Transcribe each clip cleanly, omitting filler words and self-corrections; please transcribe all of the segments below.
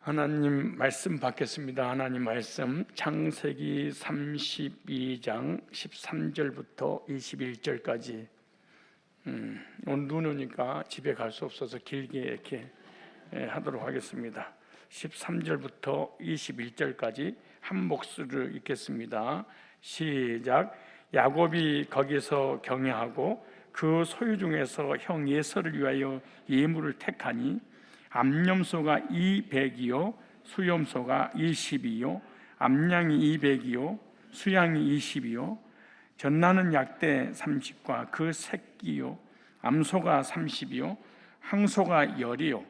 하나님 말씀 받겠습니다. 하나님 말씀 창세기 32장 13절부터 21절까지. 오늘 눈 오니까 집에 갈 수 없어서 길게 이렇게 하도록 하겠습니다. 13절부터 21절까지 한 목소리로 읽겠습니다. 시작. 야곱이 거기서 경영하고 그 소유 중에서 형 예서를 위하여 예물을 택하니 암염소가 200이요 수염소가 20이요 암양이 200이요 수양이 20이요 전나는 약대 30과 그 새끼요 암소가 30이요 항소가 10이요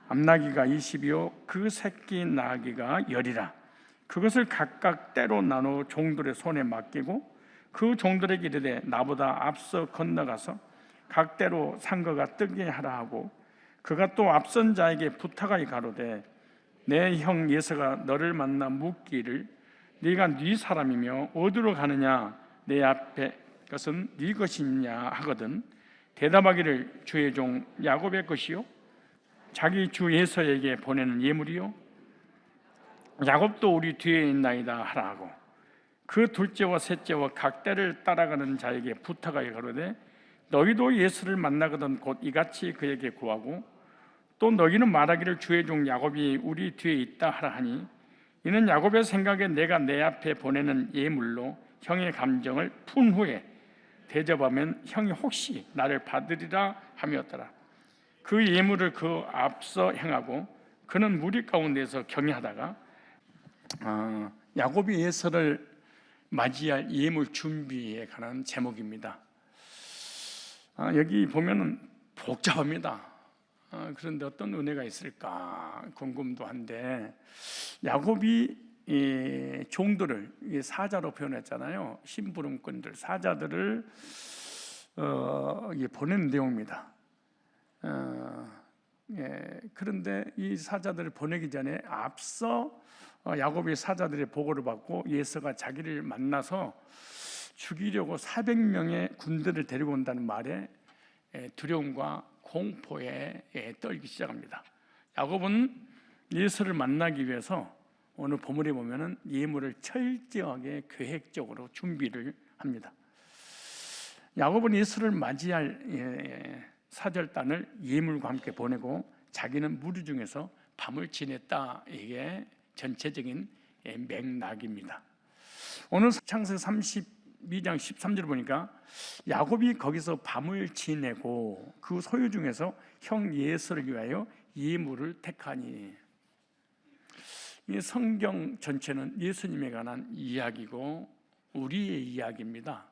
암나귀가 20이요 그 새끼 나귀가 10이라. 그것을 각각 때로 나누어 종들의 손에 맡기고 그 종들에게 이르되 나보다 앞서 건너가서 각 때로 산 거가 뜨게 하라 하고, 그가 또 앞선 자에게 부탁하여 가로되 내 형 예서가 너를 만나 묻기를 네가 네 사람이며 어디로 가느냐 내 앞에 것은 네 것이냐 하거든 대답하기를 주의 종 야곱의 것이요 자기 주 예서에게 보내는 예물이요 야곱도 우리 뒤에 있나이다 하라 하고, 그 둘째와 셋째와 각 때를 따라가는 자에게 부탁하여 가로되 너희도 예수를 만나거든 곧 이같이 그에게 구하고 또 너희는 말하기를 주의 종 야곱이 우리 뒤에 있다 하라 하니, 이는 야곱의 생각에 내가 내 앞에 보내는 예물로 형의 감정을 푼 후에 대접하면 형이 혹시 나를 받으리라 함이었더라. 그 예물을 그 앞서 행하고 그는 무리 가운데서 경외하다가 야곱이 예서를 맞이할 예물 준비에 관한 제목입니다. 여기 보면은 복잡합니다. 그런데 어떤 은혜가 있을까 궁금도 한데, 야곱이 종들을 사자로 표현했잖아요. 심부름꾼들, 사자들을 보낸 내용입니다. 그런데 이 사자들을 보내기 전에 앞서 야곱이 사자들의 보고를 받고 예서가 자기를 만나서 죽이려고 400명의 군대를 데리고 온다는 말에 두려움과 공포에 떨기 시작합니다. 야곱은 예서를 만나기 위해서 오늘 본문에 보면은 예물을 철저하게 계획적으로 준비를 합니다. 야곱은 예서를 맞이할 사절단을 예물과 함께 보내고 자기는 무리 중에서 밤을 지냈다. 이게 전체적인 맥락입니다. 오늘 창세기 32장 13절 보니까 야곱이 거기서 밤을 지내고 그 소유 중에서 형 예서를 위하여 예물을 택하니, 이 성경 전체는 예수님에 관한 이야기고 우리의 이야기입니다.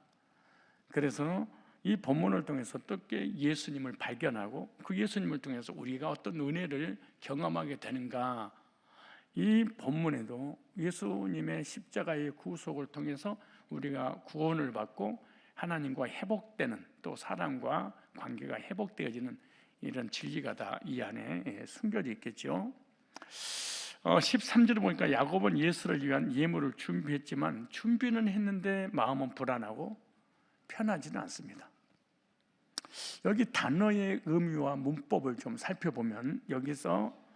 그래서 이 본문을 통해서 어떻게 예수님을 발견하고 그 예수님을 통해서 우리가 어떤 은혜를 경험하게 되는가, 이 본문에도 예수님의 십자가의 구속을 통해서 우리가 구원을 받고 하나님과 회복되는, 또 사람과 관계가 회복되어지는 이런 진리가 다 이 안에 숨겨져 있겠죠. 13절을 보니까 야곱은 예서를 위한 예물을 준비했지만 준비는 했는데 마음은 불안하고 편하지는 않습니다. 여기 단어의 의미와 문법을 좀 살펴보면 여기서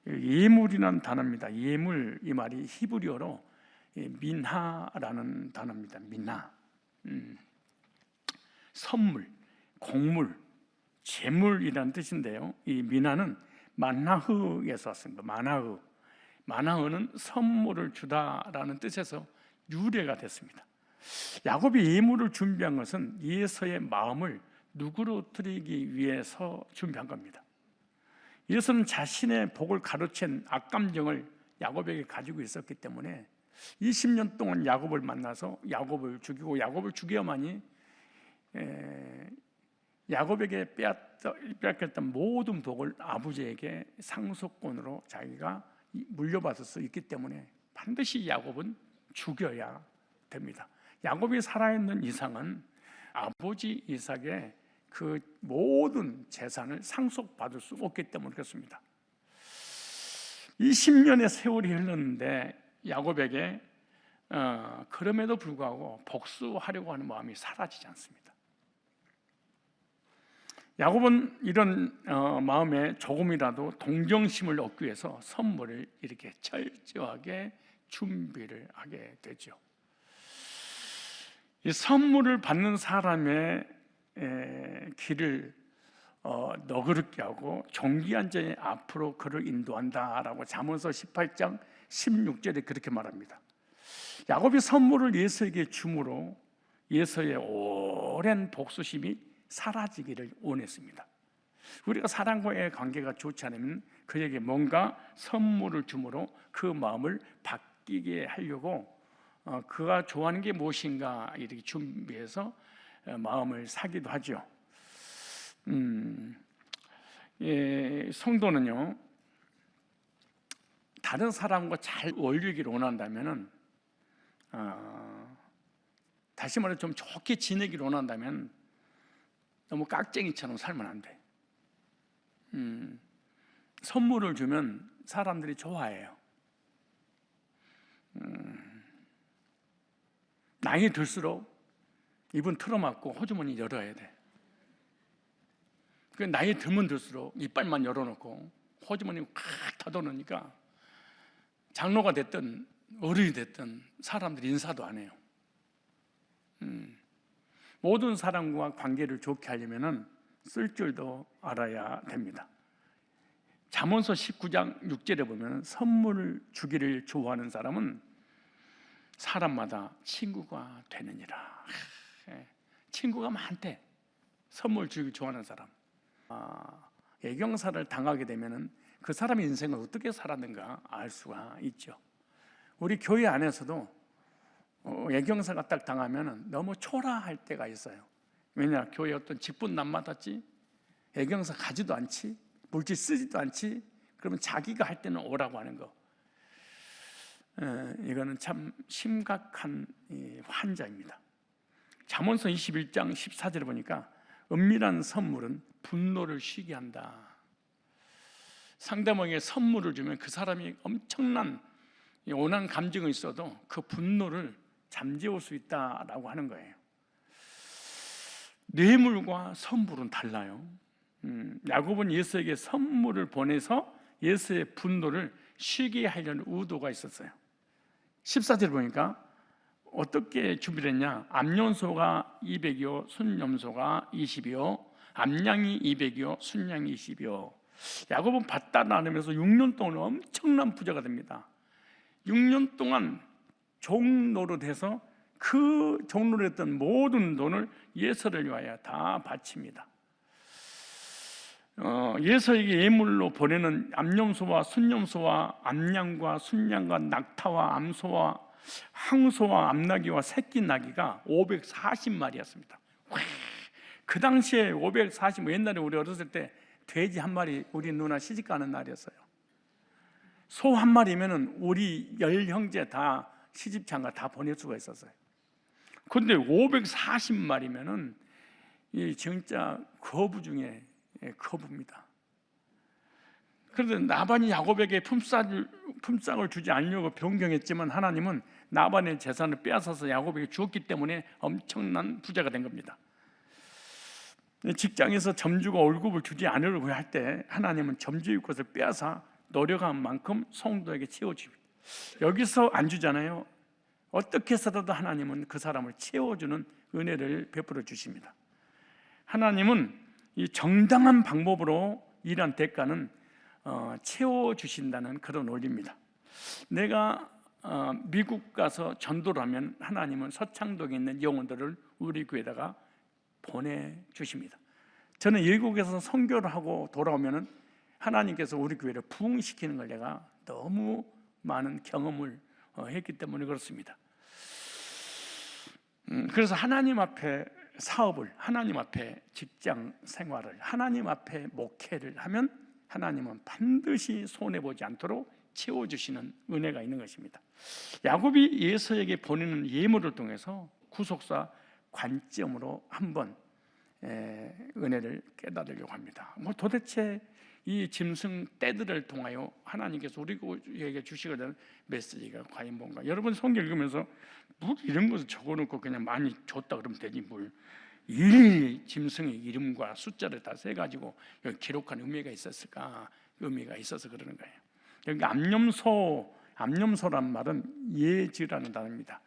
예물이라는 단어입니다. 예물, 이 말이 히브리어로 민하라는 단어입니다. 민하, 선물, 곡물, 재물이라는 뜻인데요. 이 민하는 만나흐에서 왔습니다. 만나흐는 선물을 주다라는 뜻에서 유래가 됐습니다. 야곱이 예물을 준비한 것은 예서의 마음을 누그러뜨리기 위해서 준비한 겁니다. 예서는 자신의 복을 가로챈 악감정을 야곱에게 가지고 있었기 때문에 20년 동안 야곱을 만나서 야곱을 죽이고 야곱을 죽여야만이 야곱에게 빼앗겼던 모든 복을 아버지에게 상속권으로 자기가 물려받을 수 있기 때문에 반드시 야곱은 죽여야 됩니다. 야곱이 살아있는 이상은 아버지 이삭의 그 모든 재산을 상속받을 수 없기 때문에 그렇습니다. 20년의 세월이 흘렀는데 야곱에게 그럼에도 불구하고 복수하려고 하는 마음이 사라지지 않습니다. 야곱은 이런 마음에 조금이라도 동정심을 얻기 위해서 선물을 이렇게 철저하게 준비를 하게 되죠. 이 선물을 받는 사람의 길을 너그럽게 하고 존귀한 자의 앞으로 그를 인도한다라고 잠언서 18장 16절에 그렇게 말합니다. 야곱이 선물을 예서에게 주므로 예서의 오랜 복수심이 사라지기를 원했습니다. 우리가 사람과의 관계가 좋지 않으면 그에게 뭔가 선물을 주므로 그 마음을 바뀌게 하려고 그가 좋아하는 게 무엇인가 이렇게 준비해서 마음을 사기도 하죠. 성도는요, 다른 사람과 잘 어울리기를 원한다면은, 다시 말해 좀 좋게 지내기를 원한다면 너무 깍쟁이처럼 살면 안 돼. 선물을 주면 사람들이 좋아해요. 나이 들수록 입은 틀어막고 호주머니 열어야 돼. 그 나이 들면 들수록 이빨만 열어놓고 호주머니 칵 닫아놓으니까 장로가 됐든 어른이 됐든 사람들이 인사도 안 해요. 모든 사람과 관계를 좋게 하려면 쓸 줄도 알아야 됩니다. 잠언서 19장 6절에 보면 선물을 주기를 좋아하는 사람은 사람마다 친구가 되느니라. 친구가 많대. 선물 주기 좋아하는 사람. 예경사를 당하게 되면 그 사람의 인생을 어떻게 살았는가 알 수가 있죠. 우리 교회 안에서도 예경사가 딱 당하면 너무 초라할 때가 있어요. 왜냐? 교회 어떤 직분 남 맡았지, 예경사 가지도 않지, 물질 쓰지도 않지. 그러면 자기가 할 때는 오라고 하는 거. 이거는 참 심각한 환자입니다. 잠언서 21장 14절에 보니까 은밀한 선물은 분노를 쉬게 한다. 상대방에게 선물을 주면 그 사람이 엄청난 온한 감정이 있어도 그 분노를 잠재울 수 있다라고 하는 거예요. 뇌물과 선물은 달라요. 야곱은 예수에게 선물을 보내서 예수의 분노를 쉬게 하려는 의도가 있었어요. 14절 보니까 어떻게 준비를 했냐? 암염소가 200이요 순염소가 20이요 암양이 200이요 순양이 20이요. 야곱은 밭다 나누면서 6년 동안 엄청난 부자가 됩니다. 6년 동안 종노릇해서 그 종노릇했던 모든 돈을 예서를 위하여 다 바칩니다. 예서에게 예물로 보내는 암염소와 순염소와 암양과 순양과 낙타와 암소와 항소와 암나귀와 새끼 나귀가 540마리였습니다. 그 당시에 540, 옛날에 우리 어렸을 때 돼지 한 마리 우리 누나 시집 가는 날이었어요. 소 한 마리면은 우리 10형제 다 시집 장가 다 보낼 수가 있었어요. 그런데 540마리면은 이 진짜 거부 중에 거부입니다. 그런데 나반이 야곱에게 품삯을 주지 않으려고 변경했지만 하나님은 나반의 재산을 빼앗아서 야곱에게 주었기 때문에 엄청난 부자가 된 겁니다. 직장에서 점주가 월급을 주지 않으려고 할 때 하나님은 점주의 것을 빼앗아 노력한 만큼 성도에게 채워줍니다. 여기서 안 주잖아요. 어떻게 해서라도 하나님은 그 사람을 채워주는 은혜를 베풀어 주십니다. 하나님은 이 정당한 방법으로 일한 대가는 채워주신다는 그런 원리입니다. 내가 미국 가서 전도를 하면 하나님은 서창동에 있는 영혼들을 우리 교회에다가 보내주십니다. 저는 외국에서 선교를 하고 돌아오면 하나님께서 우리 교회를 부흥시키는 걸 내가 너무 많은 경험을 했기 때문에 그렇습니다. 그래서 하나님 앞에 사업을, 하나님 앞에 직장 생활을, 하나님 앞에 목회를 하면 하나님은 반드시 손해보지 않도록 채워주시는 은혜가 있는 것입니다. 야곱이 예서에게 보내는 예물을 통해서 구속사 관점으로 한번 은혜를 깨달으려고 합니다. 도대체 이 짐승 떼들을 통하여 하나님께서 우리에게 주시거든 메시지가 과연 뭔가? 여러분 성경 읽으면서 물 이런 것을 적어놓고 그냥 많이 줬다 그러면 되지 뭘 일일이 짐승의 이름과 숫자를 다 세가지고 여기 기록한 의미가 있었을까? 의미가 있어서 그러는 거예요. 여기 암염소란 말은 예지라는 단어입니다.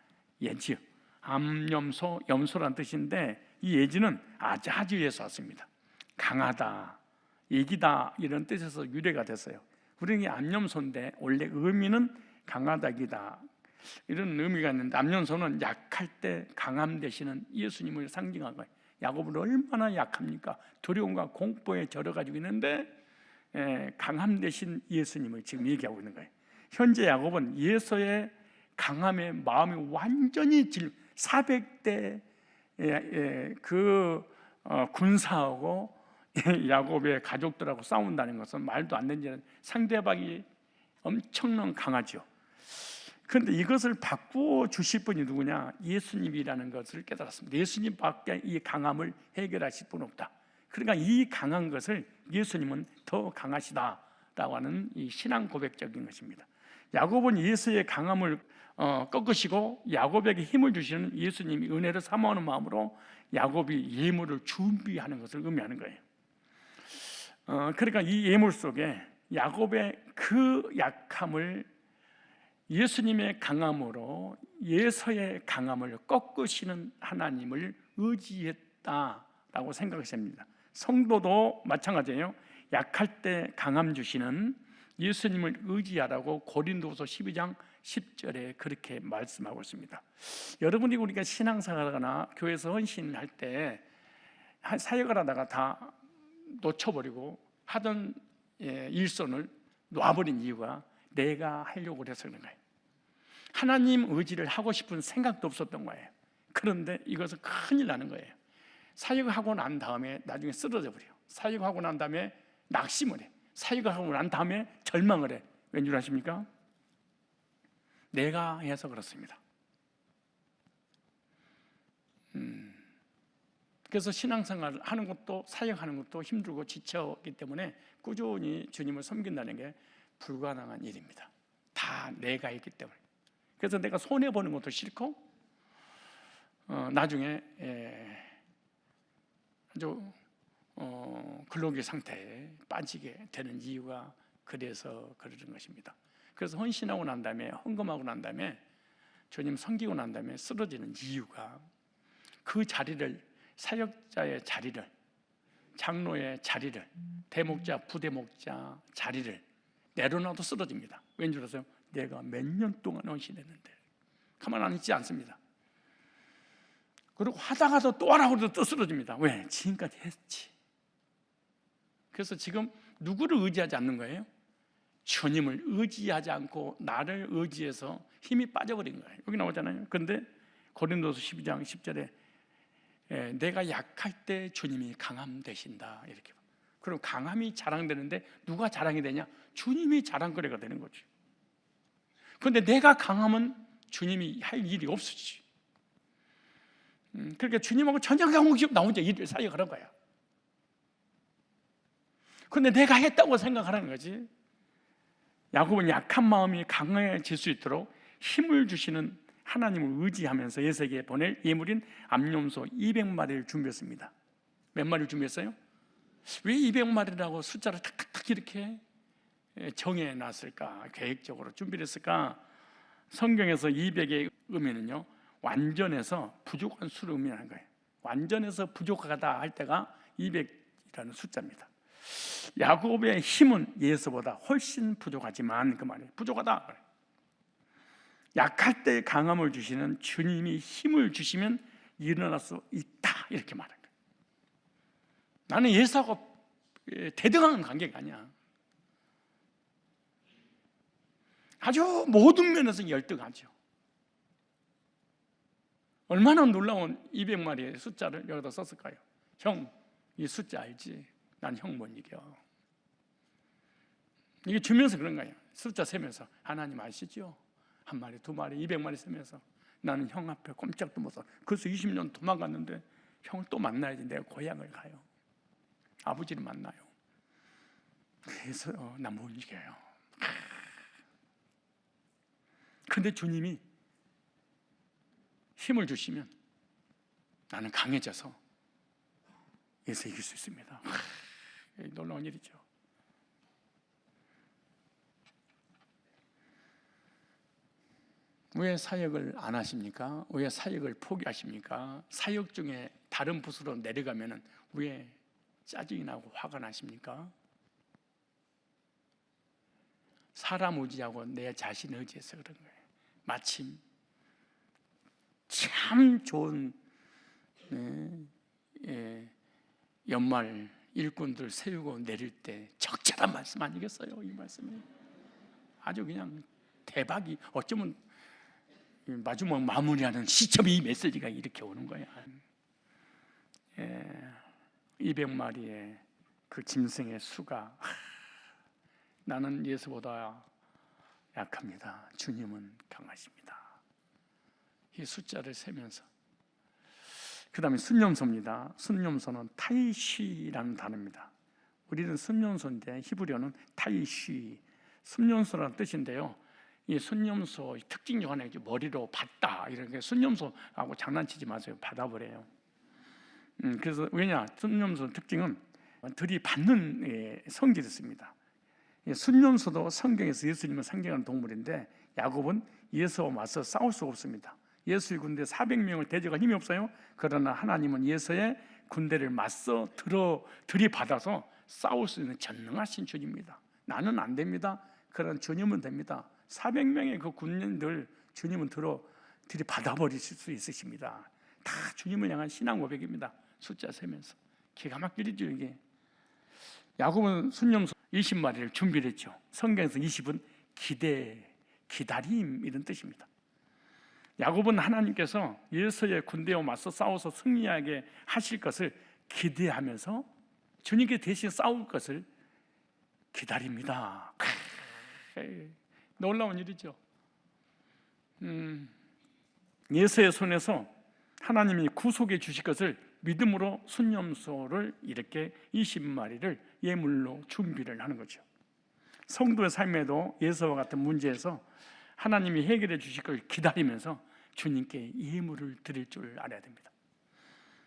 예지, 암염소, 염소란 뜻인데 이 예지는 아자지에서 왔습니다. 강하다, 이기다 이런 뜻에서 유래가 됐어요. 우리는 암염소인데 원래 의미는 강하다기다 이런 의미가 있는데, 암염소는 약할 때 강함 되시는 예수님을 상징한 거예요. 야곱은 얼마나 약합니까? 두려움과 공포에 절어가지고 있는데 강함 되신 예수님을 지금 얘기하고 있는 거예요. 현재 야곱은 예수의 강함에 마음이 완전히 400대 군사하고 야곱의 가족들하고 싸운다는 것은 말도 안 되는, 상대방이 엄청난 강하죠. 그런데 이것을 바꾸어 주실 분이 누구냐? 예수님이라는 것을 깨달았습니다. 예수님밖에 이 강함을 해결하실 분 없다. 그러니까 이 강한 것을 예수님은 더 강하시다라고 하는 이 신앙 고백적인 것입니다. 야곱은 예수의 강함을 꺾으시고 야곱에게 힘을 주시는 예수님이 은혜를 사모하는 마음으로 야곱이 예물을 준비하는 것을 의미하는 거예요. 그러니까 이 예물 속에 야곱의 그 약함을 예수님의 강함으로 예서의 강함을 꺾으시는 하나님을 의지했다라고 생각했습니다. 성도도 마찬가지예요. 약할 때 강함 주시는 예수님을 의지하라고 고린도서 12장 10절에 그렇게 말씀하고 있습니다. 여러분이 우리가 신앙생활하거나 교회에서 헌신할 때 사역을 하다가 다 놓쳐버리고 하던 일손을 놔버린 이유가 내가 하려고 해서 그런 거예요. 하나님 의지를 하고 싶은 생각도 없었던 거예요. 그런데 이것은 큰일 나는 거예요. 사역하고 난 다음에 나중에 쓰러져 버려요. 사역하고 난 다음에 낙심을 해. 사역하고 난 다음에 절망을 해. 왠 줄 아십니까? 내가 해서 그렇습니다. 그래서 신앙생활을 하는 것도 사역하는 것도 힘들고 지쳤기 때문에 꾸준히 주님을 섬긴다는 게 불가능한 일입니다. 다 내가 있기 때문에. 그래서 내가 손해보는 것도 싫고 나중에 아주 근로기 상태에 빠지게 되는 이유가 그래서 그러는 것입니다. 그래서 헌신하고 난 다음에 헌금하고 난 다음에 주님 섬기고 난 다음에 쓰러지는 이유가 그 자리를, 사역자의 자리를, 장로의 자리를, 대목자, 부대목자 자리를 내려놔도 쓰러집니다. 왠 줄 아세요? 내가 몇 년 동안 헌신했는데 가만 안 있지 않습니다. 그리고 하다가도 또 하라고 해도 또 쓰러집니다. 왜? 지금까지 했지. 그래서 지금 누구를 의지하지 않는 거예요? 주님을 의지하지 않고 나를 의지해서 힘이 빠져버린 거예요. 여기 나오잖아요. 그런데 고린도서 12장 10절에 내가 약할 때 주님이 강함 되신다 이렇게. 그럼 강함이 자랑되는데 누가 자랑이 되냐? 주님이 자랑거리가 되는 거죠. 그런데 내가 강하면 주님이 할 일이 없으지. 그러니까 주님하고 전쟁강국이고 나 혼자 일을 사역하는 거야. 그런데 내가 했다고 생각하는 거지. 야곱은 약한 마음이 강해질 수 있도록 힘을 주시는 하나님을 의지하면서 에서에게 보낼 예물인 암염소 200마리를 준비했습니다. 몇 마리를 준비했어요? 왜 200마리라고 숫자를 탁탁탁 이렇게 정해놨을까? 계획적으로 준비를 했을까? 성경에서 200의 의미는요, 완전해서 부족한 수를 의미하는 거예요. 완전해서 부족하다 할 때가 200이라는 숫자입니다. 야곱의 힘은 예서보다 훨씬 부족하지만, 그 말이에요. 부족하다. 약할 때 강함을 주시는 주님이 힘을 주시면 일어날 수 있다, 이렇게 말하는 거예요. 나는 예서하고 대등한 관계가 아니야. 아주 모든 면에서 열등하죠. 얼마나 놀라운 200마리의 숫자를 여기다 썼을까요? 형, 이 숫자 알지? 난 형 못 이겨. 이게 주면서 그런 거예요. 숫자 세면서 하나님 아시죠? 한 마리, 두 마리, 200마리 세면서 나는 형 앞에 꼼짝도 못 써. 그래서 20년 도망갔는데 형을 또 만나야지. 내가 고향을 가요. 아버지를 만나요. 그래서 나 못 이겨요. 근데 주님이 힘을 주시면 나는 강해져서 예수 이길 수 있습니다. 놀라운 일이죠. 왜 사역을 안 하십니까? 왜 사역을 포기하십니까? 사역 중에 다른 부서로 내려가면 왜 짜증이 나고 화가 나십니까? 사람 의지하고 내 자신 의지해서 그런 거예요. 마침 참 좋은 연말 일꾼들 세우고 내릴 때 적절한 말씀 아니겠어요? 이 말씀이 아주 그냥 대박이, 어쩌면 마지막 마무리하는 시점이 이 메시지가 이렇게 오는 거야. 200마리의 그 짐승의 수가, 나는 예수보다 약합니다, 주님은 강하십니다. 이 숫자를 세면서, 그 다음에 순념소입니다. 순념소는 타이쉬라는 단어입니다. 우리는 순념소인데 히브리어는 타이쉬, 순념소라는 뜻인데요. 이 순념소 특징 중 하나가 머리로 받다, 이렇게 순념소하고 장난치지 마세요. 받아버려요. 그래서 왜냐, 순념소 특징은 들이받는 성질이 있습니다. 순념소도 성경에서 예수님을 상징하는 동물인데, 야곱은 예수와 맞서 싸울 수가 없습니다. 예수의 군대 400명을 대적할 힘이 없어요. 그러나 하나님은 예수의 군대를 맞서 들이받아서 싸울 수 있는 전능하신 주님입니다. 나는 안 됩니다. 그러나 주님은 됩니다. 400명의 그 군인들 주님은 들이받아버리실 수 있으십니다. 다 주님을 향한 신앙 고백입니다. 숫자 세면서 기가 막히죠. 이게 야곱은 순념소 20마리를 준비를 했죠. 성경에서 20은 기다림 이런 뜻입니다. 야곱은 하나님께서 예수의 군대와 맞서 싸워서 승리하게 하실 것을 기대하면서 주님께 대신 싸울 것을 기다립니다. 놀라운 일이죠. 예수의 손에서 하나님이 구속해 주실 것을 믿음으로 순념소를 이렇게 20마리를 예물로 준비를 하는 거죠. 성도의 삶에도 예수와 같은 문제에서 하나님이 해결해 주실 걸 기다리면서 주님께 예물을 드릴 줄 알아야 됩니다.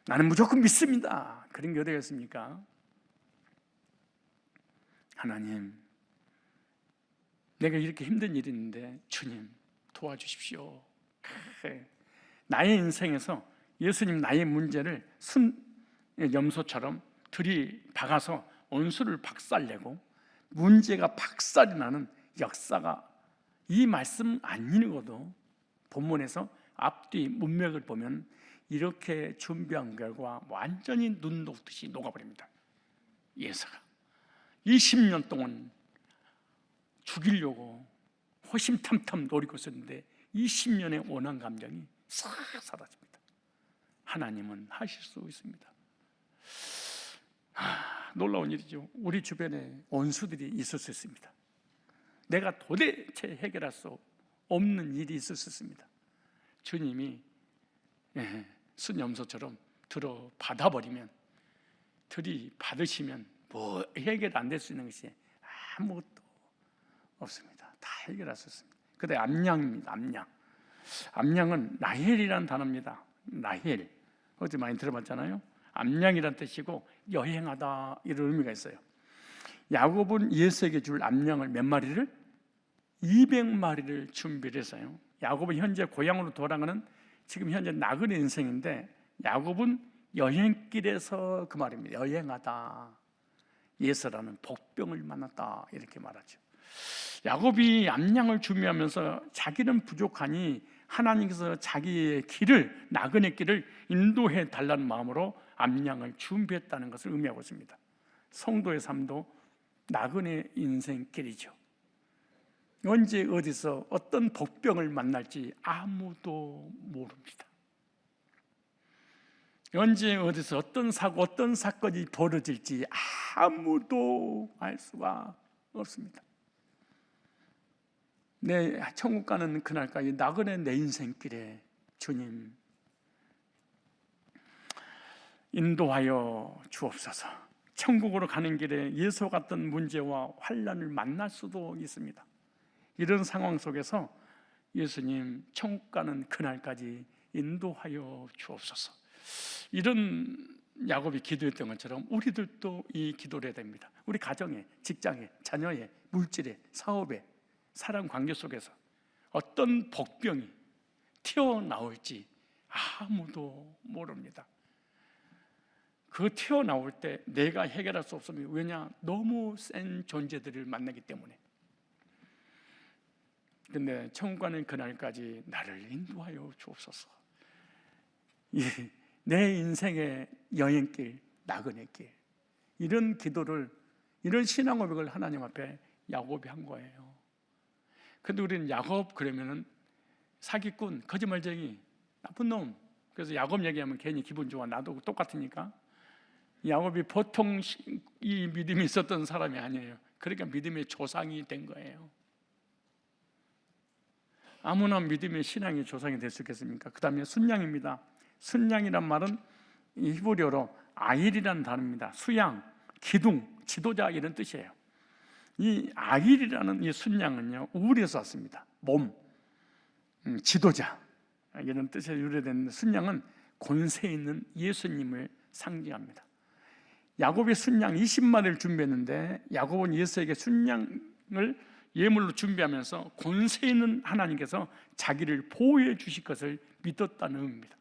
나는 무조건 믿습니다. 그런 게 어디겠습니까? 하나님, 내가 이렇게 힘든 일이 있는데 주님 도와주십시오. 나의 인생에서 예수님 나의 문제를 순염소처럼 들이박아서 원수를 박살내고 문제가 박살이 나는 역사가, 이 말씀 안 읽어도 본문에서 앞뒤 문맥을 보면 이렇게 준비한 결과 완전히 눈 녹듯이 녹아버립니다. 예수가 20년 동안 죽이려고 호심탐탐 노리고 있었는데 20년의 원한 감정이 싹 사라집니다. 하나님은 하실 수 있습니다. 놀라운 일이죠. 우리 주변에 원수들이 있을 수 있습니다. 내가 도대체 해결할 수 없는 일이 있을 수 있습니다. 주님이 순염소처럼 받아버리면, 들이받으시면 뭐 해결 안 될 수 있는 것이 아무것도 없습니다. 다 해결할 수 있습니다. 그다음에 암양입니다. 암양은 라헬이라는 단어입니다. 라헬, 어제 많이 들어봤잖아요. 암양이란 뜻이고 여행하다 이런 의미가 있어요. 야곱은 예수에게 줄 암양을 몇 마리를? 200마리를 준비를 했어요. 야곱은 현재 고향으로 돌아가는 지금 현재 나그네 인생인데, 야곱은 여행길에서 그 말입니다. 여행하다 예수라는 복병을 만났다 이렇게 말하죠. 야곱이 암양을 준비하면서 자기는 부족하니 하나님께서 자기의 길을, 나그네 길을 인도해 달라는 마음으로 암양을 준비했다는 것을 의미하고 있습니다. 성도의 삶도 나그네 인생길이죠. 언제 어디서 어떤 복병을 만날지 아무도 모릅니다. 언제 어디서 어떤 사고, 어떤 사건이 벌어질지 아무도 알 수가 없습니다. 내 천국 가는 그날까지 나그네 내 인생길에 주님 인도하여 주옵소서. 천국으로 가는 길에 예수 같은 문제와 환난을 만날 수도 있습니다. 이런 상황 속에서 예수님 천국 가는 그날까지 인도하여 주옵소서. 이런 야곱이 기도했던 것처럼 우리들도 이 기도를 해야 됩니다. 우리 가정에, 직장에, 자녀에, 물질에, 사업에, 사람 관계 속에서 어떤 복병이 튀어나올지 아무도 모릅니다. 그 튀어나올 때 내가 해결할 수 없으면, 왜냐? 너무 센 존재들을 만나기 때문에. 근데 천국 가는 그날까지 나를 인도하여 주옵소서. 내 인생의 여행길, 나그네 길, 이런 기도를, 이런 신앙 고백을 하나님 앞에 야곱이 한 거예요. 근데 우리는 야곱 그러면은 사기꾼, 거짓말쟁이, 나쁜 놈. 그래서 야곱 얘기하면 괜히 기분 좋아. 나도 똑같으니까. 야곱이 보통 이 믿음이 있었던 사람이 아니에요. 그러니까 믿음의 조상이 된 거예요. 아무나 믿음의 신앙의 조상이 될 수 있겠습니까? 그 다음에 순양입니다. 순양이란 말은 이 히브리어로 아일이라는 단어입니다. 수양, 기둥, 지도자 이런 뜻이에요. 이 아일이라는 이 순양은요, 우울에서 왔습니다. 몸, 지도자 이런 뜻에 유래된 순양은 권세 있는 예수님을 상징합니다. 야곱이 순양 20마리를 준비했는데 야곱은 예수에게 순양을 예물로 준비하면서 권세 있는 하나님께서 자기를 보호해 주실 것을 믿었다는 의미입니다.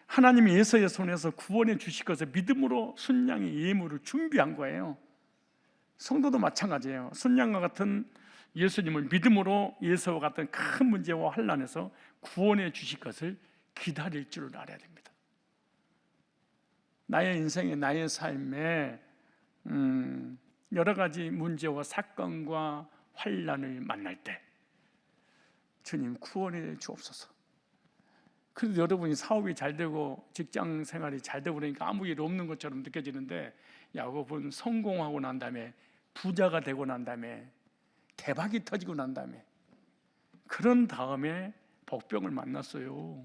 하나님이 예수의 손에서 구원해 주실 것을 믿음으로 순양의 예물을 준비한 거예요. 성도도 마찬가지예요. 순양과 같은 예수님을 믿음으로 예수와 같은 큰 문제와 환난에서 구원해 주실 것을 기다릴 줄을 알아야 됩니다. 나의 인생에, 나의 삶에 여러 가지 문제와 사건과 환난을 만날 때 주님 구원해 주옵소서. 그래도 여러분이 사업이 잘 되고 직장 생활이 잘 되고 그러니까 아무 일 없는 것처럼 느껴지는데, 야곱은 성공하고 난 다음에, 부자가 되고 난 다음에, 대박이 터지고 난 다음에, 그런 다음에 복병을 만났어요.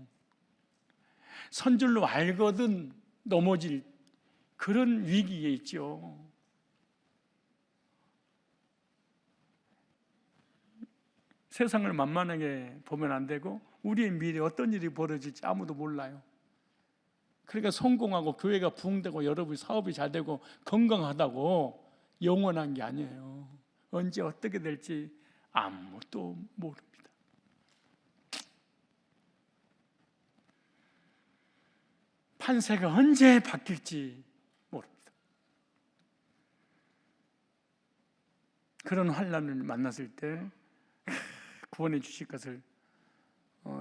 선줄로 알거든 넘어질 그런 위기에 있죠. 세상을 만만하게 보면 안 되고 우리의 미래에 어떤 일이 벌어질지 아무도 몰라요. 그러니까 성공하고 교회가 부흥되고 여러분이 사업이 잘 되고 건강하다고 영원한 게 아니에요. 언제 어떻게 될지 아무도 모릅니다. 판세가 언제 바뀔지 모릅니다. 그런 환난을 만났을 때 구원해 주실 것을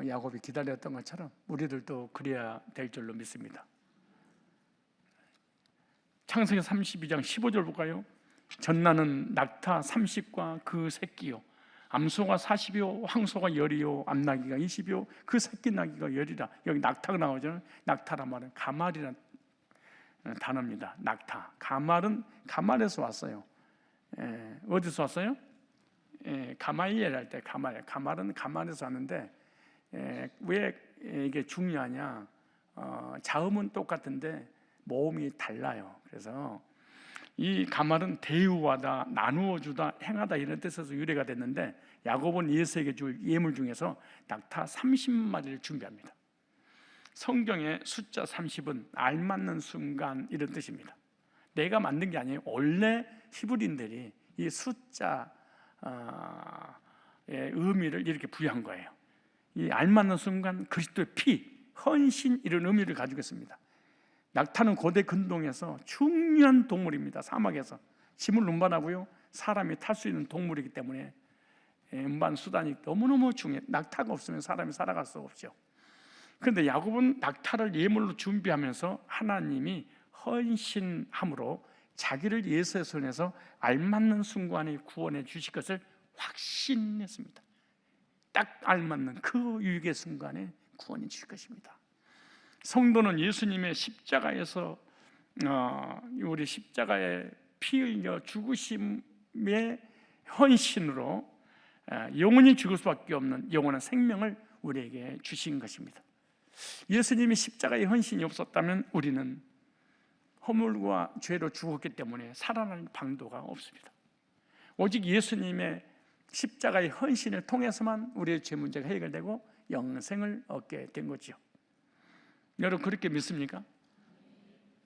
야곱이 기다렸던 것처럼 우리들도 그래야 될 줄로 믿습니다. 창세기 32장 15절 볼까요? 전나는 낙타 30과 그 새끼요, 암소가 40이요, 황소가 10이요, 암나귀가 20이요, 그 새끼 나귀가 10이라. 여기 낙타가 나오죠. 낙타란 말은 가말이라는 단어입니다. 낙타, 가말은 가말에서 왔어요. 어디서 왔어요? 가말리엘 할 때 가말은 가말에서 왔는데, 왜 이게 중요하냐? 자음은 똑같은데 모음이 달라요. 그래서 이 가말은 대우하다, 나누어 주다, 행하다 이런 뜻에서 유래가 됐는데, 야곱은 예수에게 줄 예물 중에서 낙타 30마리를 준비합니다. 성경의 숫자 30은 알맞는 순간 이런 뜻입니다. 내가 만든 게 아니에요. 원래 히브리인들이 이 숫자의 의미를 이렇게 부여한 거예요. 이 알맞는 순간, 그리스도의 피, 헌신 이런 의미를 가지고 있습니다. 낙타는 고대 근동에서 중요한 동물입니다. 사막에서 짐을 운반하고요, 사람이 탈 수 있는 동물이기 때문에 운반 수단이 너무너무 중요해요. 낙타가 없으면 사람이 살아갈 수 없죠. 그런데 야곱은 낙타를 예물로 준비하면서 하나님이 헌신함으로 자기를 예수의 손에서 알맞는 순간에 구원해 주실 것을 확신했습니다. 딱 알맞는 그 유익의 순간에 구원해 주실 것입니다. 성도는 예수님의 십자가에서 우리 십자가에 피 흘려 죽으심의 헌신으로 영원히 죽을 수밖에 없는 영원한 생명을 우리에게 주신 것입니다. 예수님이 십자가의 헌신이 없었다면 우리는 허물과 죄로 죽었기 때문에 살아날 방도가 없습니다. 오직 예수님의 십자가의 헌신을 통해서만 우리의 죄 문제가 해결되고 영생을 얻게 된 거죠. 여러분 그렇게 믿습니까?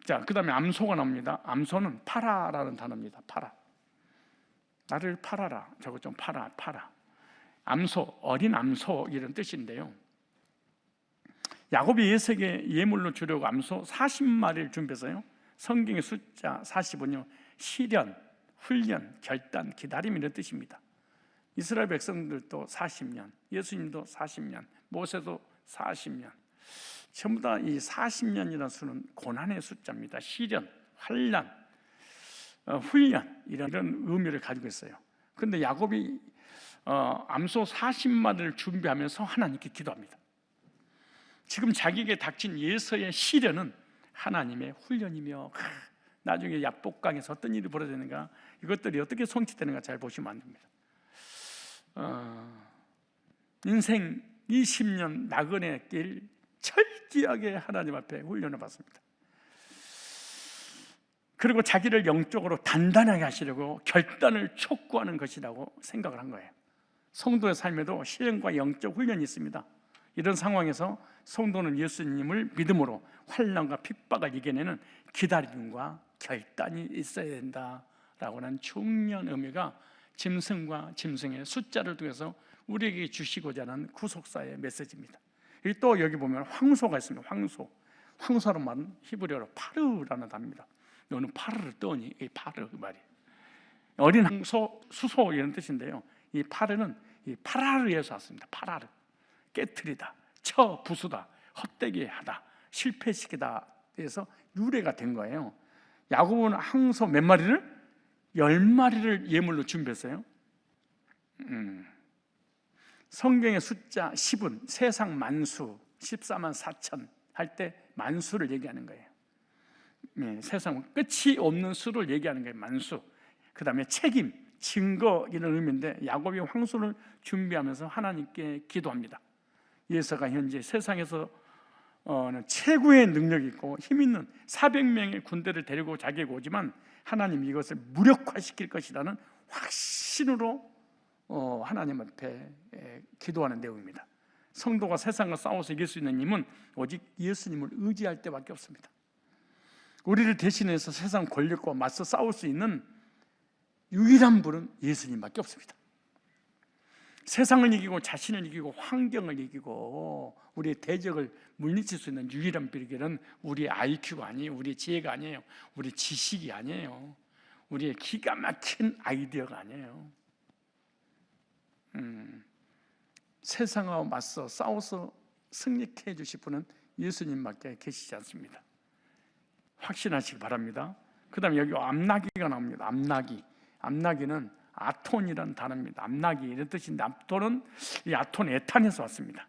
자, 그 다음에 암소가 나옵니다. 암소는 팔아라는 단어입니다. 팔아. 나를 팔아라. 저거 좀 팔아. 암소, 어린 암소 이런 뜻인데요. 야곱이 에서에게 예물로 주려고 암소 40마리를 준비해서요. 성경의 숫자 40은요. 시련, 훈련, 결단, 기다림 이런 뜻입니다. 이스라엘 백성들도 40년, 예수님도 40년, 모세도 40년. 전부 다 이 40년이라는 수는 고난의 숫자입니다. 시련, 환난, 훈련 이런 의미를 가지고 있어요. 그런데 야곱이 암소 40마리를 준비하면서 하나님께 기도합니다. 지금 자기에게 닥친 예서의 시련은 하나님의 훈련이며 나중에 약복강에서 어떤 일이 벌어지는가, 이것들이 어떻게 성취되는가 잘 보시면 안 됩니다. 인생 20년 나그네 길 철저하게 하나님 앞에 훈련을 받습니다. 그리고 자기를 영적으로 단단하게 하시려고 결단을 촉구하는 것이라고 생각을 한 거예요. 성도의 삶에도 시련과 영적 훈련이 있습니다. 이런 상황에서 성도는 예수님을 믿음으로 환난과 핍박을 이겨내는 기다림과 결단이 있어야 된다라고 하는 중요한 의미가 짐승과 짐승의 숫자를 통해서 우리에게 주시고자 하는 구속사의 메시지입니다. 또 여기 보면 황소가 있습니다. 황소로 말은 히브리어로 파르라는 단어입니다. 이거는 파르를 떠니, 이 파르 말이에요. 어린 황소, 수소 이런 뜻인데요. 이 파르는 이 파라르에서 왔습니다. 파라르, 깨트리다, 부수다, 헛되게 하다, 실패시키다 해서 유래가 된 거예요. 야곱은 황소 몇 마리를? 10마리를 예물로 준비했어요. 성경의 숫자 10은 세상 만수 14만 4천 할 때 만수를 얘기하는 거예요. 세상 끝이 없는 수를 얘기하는 거예요. 만수. 그 다음에 책임, 증거 이런 의미인데 야곱이 황소를 준비하면서 하나님께 기도합니다. 예서가 현재 세상에서 최고의 능력이 있고 힘 있는 400명의 군대를 데리고 자기에게 오지만 하나님 이것을 무력화시킬 것이라는 확신으로 하나님 앞에 기도하는 내용입니다. 성도가 세상과 싸워서 이길 수 있는 힘은 오직 예수님을 의지할 때밖에 없습니다. 우리를 대신해서 세상 권력과 맞서 싸울 수 있는 유일한 분은 예수님밖에 없습니다. 세상을 이기고 자신을 이기고 환경을 이기고 우리의 대적을 물리칠 수 있는 유일한 비결은 우리의 IQ가 아니에요. 우리의 지혜가 아니에요. 우리의 지식이 아니에요. 우리의 기가 막힌 아이디어가 아니에요. 세상과 맞서 싸워서 승리케 해주실 분은 예수님밖에 계시지 않습니다. 확신하시기 바랍니다. 그 다음에 여기 암나기가 나옵니다. 암나기는 아톤이라는 단어입니다. 암나기 이런 뜻인데 아톤은 이 아톤 에탄에서 왔습니다.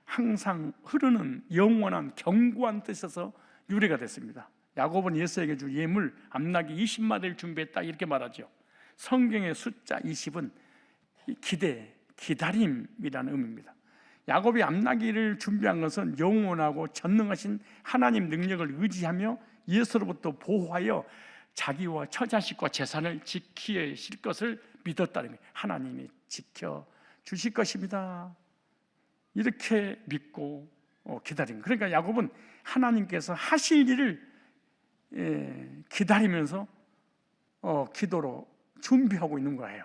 항상 흐르는 영원한 견고한 뜻에서 유래가 됐습니다. 야곱은 예서에게 줄 예물 암나기 20마리를 준비했다 이렇게 말하죠. 성경의 숫자 20은 기다림이라는 의미입니다. 야곱이 암나기를 준비한 것은 영원하고 전능하신 하나님 능력을 의지하며 예서로부터 보호하여 자기와 처자식과 재산을 지키실 것을 믿었다는 거예요. 하나님이 지켜주실 것입니다. 이렇게 믿고 기다린 거예요. 그러니까 야곱은 하나님께서 하실 일을 기다리면서 기도로 준비하고 있는 거예요.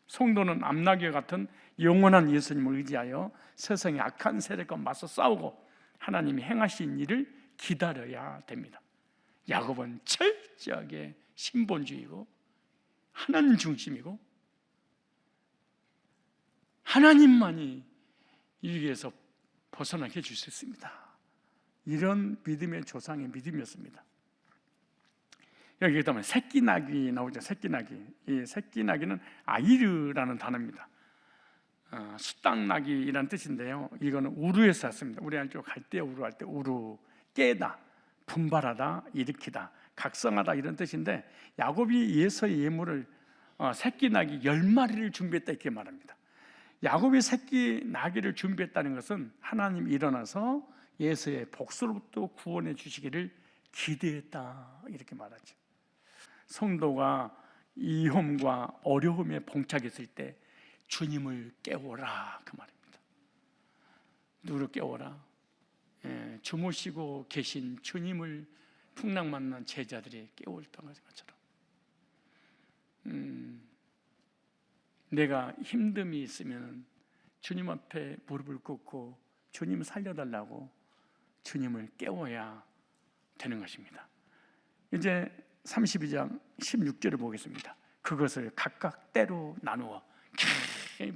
성도는 암나기와 같은 영원한 예수님을 의지하여 세상의 악한 세력과 맞서 싸우고 하나님이 행하신 일을 기다려야 됩니다. 야곱은 철저하게 신본주의고 하나님 중심이고 하나님만이 여기에서 벗어나게 해줄 수 있습니다. 이런 믿음의 조상의 믿음이었습니다. 여기 그다음에 새끼나귀 나오죠. 새끼나귀. 이 새끼나귀는 아이르라는 단어입니다. 수땅나귀라는 뜻인데요. 이거는 우르에서 왔습니다. 우리 안쪽 갈대 우르할 때 우르, 깨다, 분발하다, 일으키다, 각성하다 이런 뜻인데 야곱이 예서의 예물을 새끼나귀 10마리를 준비했다 이렇게 말합니다. 야곱이 새끼나귀를 준비했다는 것은 하나님이 일어나서 예서의 복수로부터 구원해 주시기를 기대했다 이렇게 말하죠. 성도가 위험과 어려움에 봉착했을 때 주님을 깨워라 그 말입니다. 누구를 깨워라? 주무시고 계신 주님을 풍랑 만난 제자들이 깨어있던 것처럼 내가 힘듦이 있으면 주님 앞에 무릎을 꿇고 주님 살려달라고 주님을 깨워야 되는 것입니다. 이제 32장 16절을 보겠습니다. 그것을 각각 때로 나누어.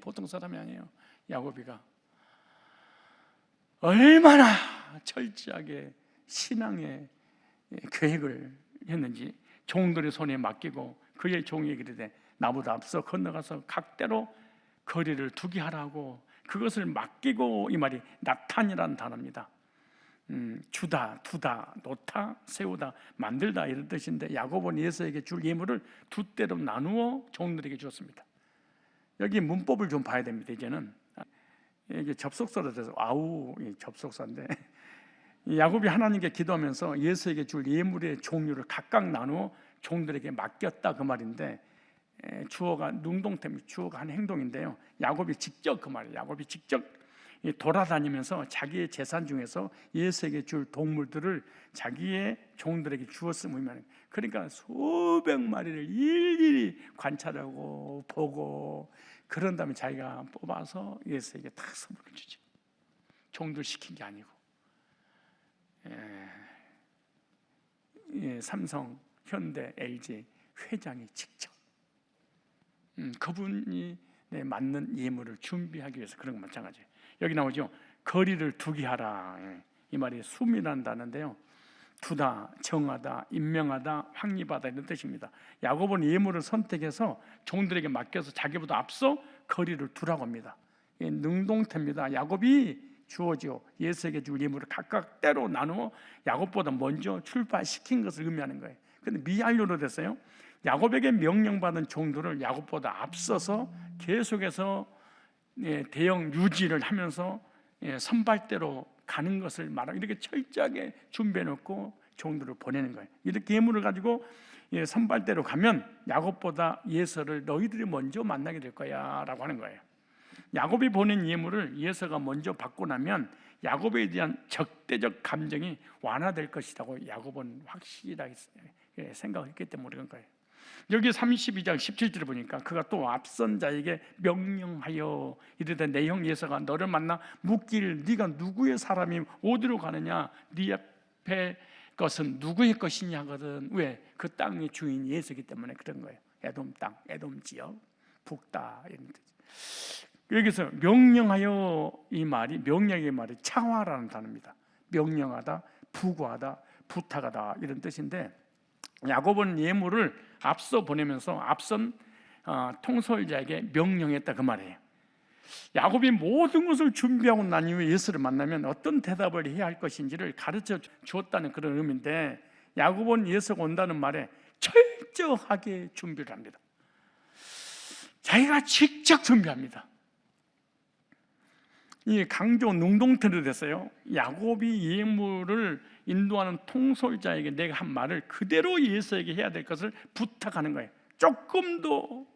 보통 사람이 아니에요. 야고비가 얼마나 철저하게 신앙의 계획을 했는지 종들의 손에 맡기고 그의 종이 이르되 나보다 앞서 건너가서 각대로 거리를 두게 하라고. 그것을 맡기고, 이 말이 나탄이라는 단어입니다. 주다, 두다, 놓다, 세우다, 만들다 이런 뜻인데 야곱은 에서에게 줄 예물을 두 때로 나누어 종들에게 주었습니다. 여기 문법을 좀 봐야 됩니다. 이제는 이게 접속사로 돼서 아우 접속사인데 야곱이 하나님께 기도하면서 에서에게 줄 예물의 종류를 각각 나누어 종들에게 맡겼다 그 말인데, 주어가 능동태, 주어가 한 행동인데요. 야곱이 직접 그 말이에요. 야곱이 직접 돌아다니면서 자기의 재산 중에서 에서에게 줄 동물들을 자기의 종들에게 주었음을, 그러니까 수백 마리를 일일이 관찰하고 보고 그런 다음에 자기가 뽑아서 에서에게 다 선물을 주죠. 종들 시킨 게 아니고. 삼성, 현대, LG 회장이 직접 그분이 맞는 예물을 준비하기 위해서 그런 거 마찬가지예요. 여기 나오죠. 거리를 두게 하라. 이 말이 수미란다는데요. 두다, 정하다, 임명하다, 확립하다 이런 뜻입니다. 야곱은 예물을 선택해서 종들에게 맡겨서 자기보다 앞서 거리를 두라고 합니다. 능동태입니다. 야곱이 주어지요. 에서에게 줄 예물을 각각 때로 나누어 야곱보다 먼저 출발시킨 것을 의미하는 거예요. 근데 미완료로 됐어요. 야곱에게 명령받은 종들을 야곱보다 앞서서 계속해서 대형 유지를 하면서 선발대로 가는 것을 말하고 이렇게 철저하게 준비해놓고 종들을 보내는 거예요. 이렇게 예물을 가지고 선발대로 가면 야곱보다 에서를 너희들이 먼저 만나게 될 거야 라고 하는 거예요. 야곱이 보낸 예물을 에서가 먼저 받고 나면 야곱에 대한 적대적 감정이 완화될 것이라고 야곱은 확실하게 생각했기 때문에 그런 거예요. 여기 32장 17절을 보니까 그가 또 앞선 자에게 명령하여 이르되 내 형 에서가 너를 만나 묻기를 네가 누구의 사람이 어디로 가느냐, 네 앞에 것은 누구의 것이냐 하거든. 왜? 그 땅의 주인이 에서이기 때문에 그런 거예요. 에돔 땅, 에돔 지역, 북다 이런 뜻. 여기서 명령하여 이 말이, 명령의 말이 창화라는 단어입니다. 명령하다, 부구하다, 부탁하다 이런 뜻인데, 야곱은 예물을 앞서 보내면서 앞선 통솔자에게 명령했다 그 말이에요. 야곱이 모든 것을 준비하고 난 이후에 에서를 만나면 어떤 대답을 해야 할 것인지를 가르쳐 주었다는 그런 의미인데, 야곱은 에서가 온다는 말에 철저하게 준비를 합니다. 자기가 직접 준비합니다. 이 강조 능동태로 됐어요. 야곱이 예물을 인도하는 통솔자에게 내가 한 말을 그대로 에서에게 해야 될 것을 부탁하는 거예요. 조금도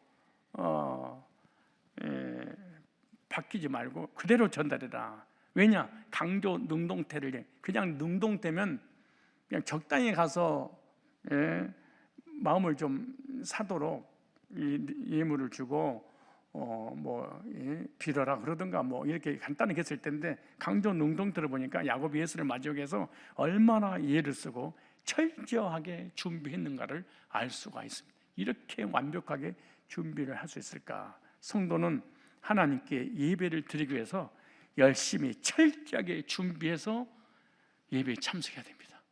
바뀌지 말고 그대로 전달해라. 왜냐? 강조 능동태를 그냥 능동태면 그냥 적당히 가서 마음을 좀 사도록 이 예물을 주고 빌어라 그러든가 이렇게 간단하게 했을 텐데, 강조 능동태를 보니까 야곱이 에서를 마주하기 위해서 얼마나 예를 쓰고 철저하게 준비했는가를 알 수가 있습니다. 이렇게 완벽하게 준비를 할 수 있을까? 성도는 하나님께 예배를 드리기 위해서 열심히 철저하게 준비해서 예배에 참석해야 됩니다.